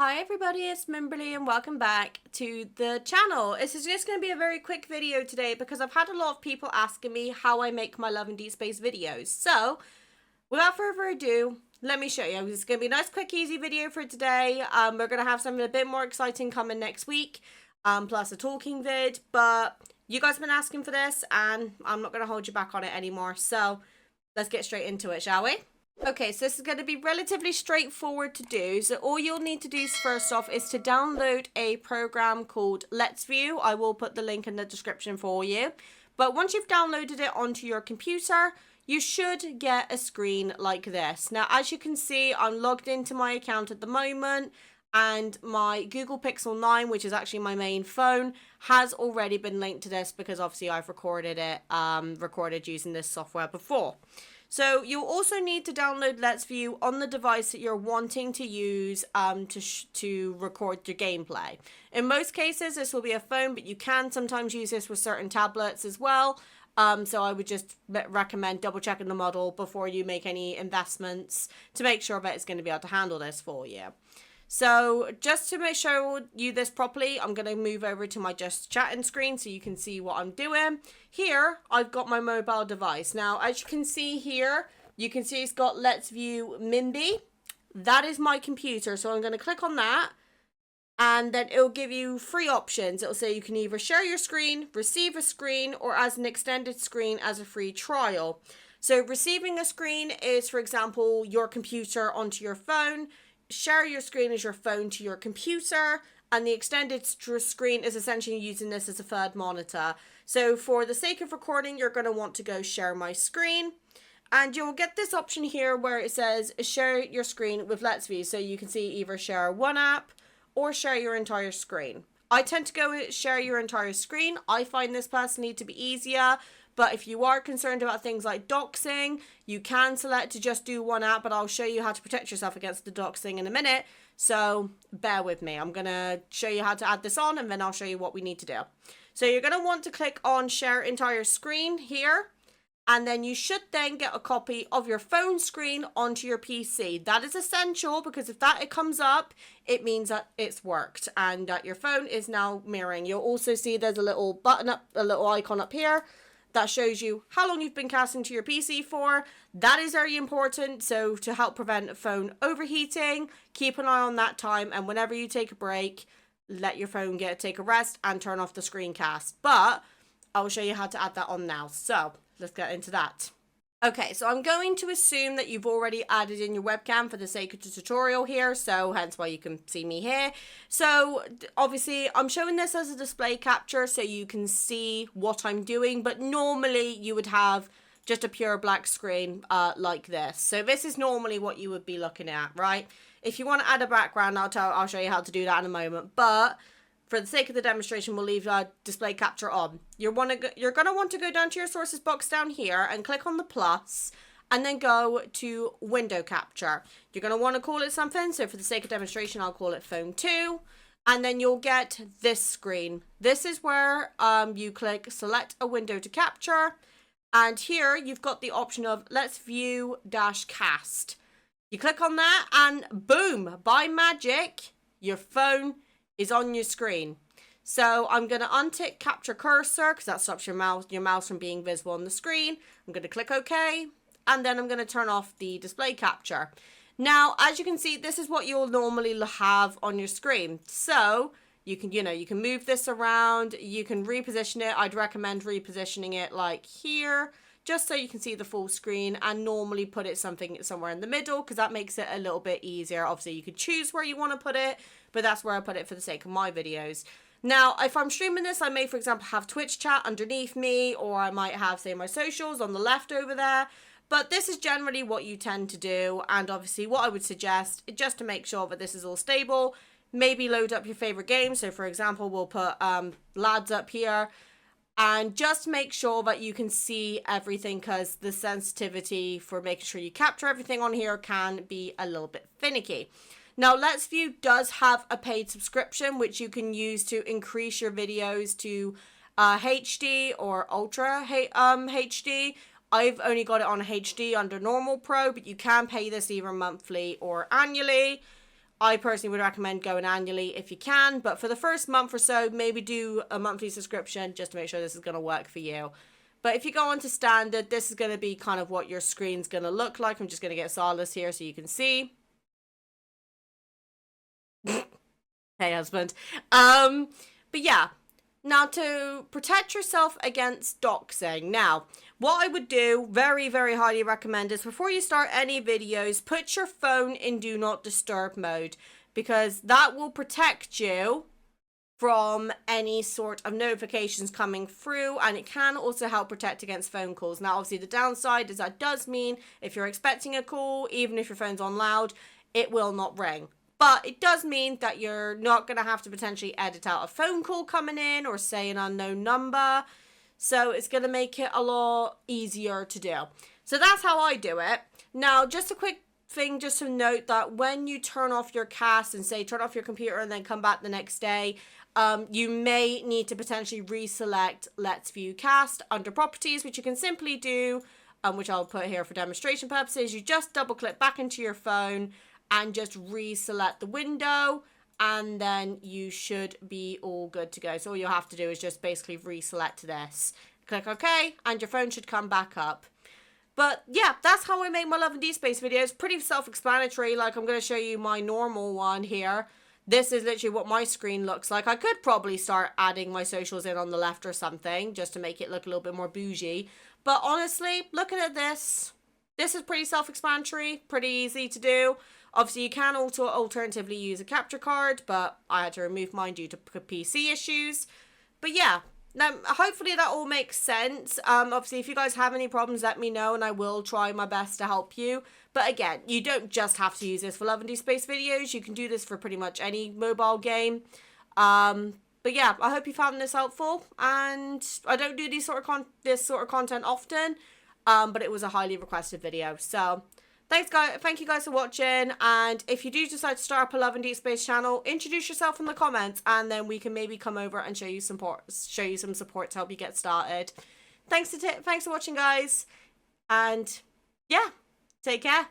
Hi everybody, it's Mimberly and welcome back to the channel. This is just going to be a very quick video today because I've had a lot of people asking me how I make my Love and Deepspace videos. So, without further ado, let me show you. It's going to be a nice, quick, easy video for today. We're going to have something a bit more exciting coming next week, plus a talking vid, but you guys have been asking for this and I'm not going to hold you back on it anymore. So, let's get straight into it, shall we? Okay, so this is going to be relatively straightforward to do. So all you'll need to do first off is to download a program called Let's View. I will put the link in the description for you. But once you've downloaded it onto your computer, you should get a screen like this. Now, as you can see, I'm logged into my account at the moment, and my Google Pixel 9, which is actually my main phone, has already been linked to this because obviously I've recorded it, recorded using this software before. So you'll also need to download Let's View on the device that you're wanting to use to record your gameplay. In most cases, this will be a phone, but you can sometimes use this with certain tablets as well. So I would just recommend double checking the model before you make any investments to make sure that it's going to be able to handle this for you. So just to make show you this properly, I'm going to move over to my just chatting screen so you can see what I'm doing. Here, I've got my mobile device. Now, as you can see here, you can see it's got Let's View Mimby. That is my computer. So I'm going to click on that and then it'll give you three options. It'll say you can either share your screen, receive a screen, or as an extended screen as a free trial. So receiving a screen is, for example, your computer onto your phone. Share your screen as your phone to your computer, and the extended screen is essentially using this as a third monitor. So for the sake of recording, you're going to want to go share my screen, and you'll get this option here where it says share your screen with Let's View. So you can see either share one app or share your entire screen. I tend to go with share your entire screen. I find this personally to be easier. But if you are concerned about things like doxing, you can select to just do one app, but I'll show you how to protect yourself against the doxing in a minute. So bear with me. I'm going to show you how to add this on and then I'll show you what we need to do. So you're going to want to click on share entire screen here. And then you should then get a copy of your phone screen onto your PC. That is essential because if it comes up, it means that it's worked and that your phone is now mirroring. You'll also see there's a little button up, a little icon up here that shows you how long you've been casting to your PC for. That is very important. So to help prevent phone overheating, keep an eye on that time. And whenever you take a break, let your phone take a rest and turn off the screencast. But I'll show you how to add that on now. So let's get into that. Okay, so I'm going to assume that you've already added in your webcam for the sake of the tutorial here, so hence why you can see me here. So obviously I'm showing this as a display capture so you can see what I'm doing, but normally you would have just a pure black screen like this. So this is normally what you would be looking at, right? If you want to add a background, I'll show you how to do that in a moment, but for the sake of the demonstration, we'll leave display capture on. You're going to want to go down to your sources box down here and click on the plus and then go to window capture. You're going to want to call it something. So for the sake of demonstration, I'll call it phone 2. And then you'll get this screen. This is where you click select a window to capture. And here you've got the option of Let's View -cast. You click on that and boom, by magic, your phone is on your screen. So I'm going to untick capture cursor because that stops your mouse from being visible on the screen. I'm going to click OK and then I'm going to turn off the display capture. Now, as you can see, this is what you'll normally have on your screen. So you can move this around, you can reposition it. I'd recommend repositioning it like here, just so you can see the full screen, and normally put it somewhere in the middle because that makes it a little bit easier. Obviously, you could choose where you want to put it, but that's where I put it for the sake of my videos. Now, if I'm streaming this, I may, for example, have Twitch chat underneath me, or I might have, say, my socials on the left over there. But this is generally what you tend to do, and obviously what I would suggest, just to make sure that this is all stable, maybe load up your favorite game. So, for example, we'll put Lads up here. And just make sure that you can see everything because the sensitivity for making sure you capture everything on here can be a little bit finicky. Now, Let's View does have a paid subscription, which you can use to increase your videos to HD or Ultra HD. I've only got it on HD under Normal Pro, but you can pay this either monthly or annually. I personally would recommend going annually if you can, but for the first month or so, maybe do a monthly subscription just to make sure this is going to work for you. But if you go on to standard, this is going to be kind of what your screen's going to look like. I'm just going to get Solace here so you can see. Hey, husband. But yeah. Now, to protect yourself against doxing. Now, what I would do, very, very highly recommend, is before you start any videos, put your phone in Do Not Disturb mode, because that will protect you from any sort of notifications coming through, and it can also help protect against phone calls. Now, obviously, the downside is that does mean if you're expecting a call, even if your phone's on loud, it will not ring. But it does mean that you're not going to have to potentially edit out a phone call coming in or say an unknown number. So it's going to make it a lot easier to do. So that's how I do it. Now, just a quick thing, just to note that when you turn off your cast and say turn off your computer and then come back the next day, you may need to potentially reselect Let's View Cast under Properties, which you can simply do, which I'll put here for demonstration purposes. You just double click back into your phone and just reselect the window, and then you should be all good to go. So all you'll have to do is just basically reselect this. Click OK, and your phone should come back up. But yeah, that's how I make my Love and Deepspace videos. Pretty self-explanatory. Like, I'm going to show you my normal one here. This is literally what my screen looks like. I could probably start adding my socials in on the left or something, just to make it look a little bit more bougie. But honestly, looking at this is pretty self-explanatory, pretty easy to do. Obviously, you can also alternatively use a capture card, but I had to remove mine due to PC issues. But yeah, now hopefully that all makes sense. Obviously, if you guys have any problems, let me know, and I will try my best to help you. But again, you don't just have to use this for Love and Deepspace videos. You can do this for pretty much any mobile game. But yeah, I hope you found this helpful. And I don't do this sort of content often, but it was a highly requested video. So thanks, guys. Thank you guys for watching. And if you do decide to start up a Love and Deepspace channel, introduce yourself in the comments, and then we can maybe come over and show you some support to help you get started. Thanks for watching, guys. And yeah, take care.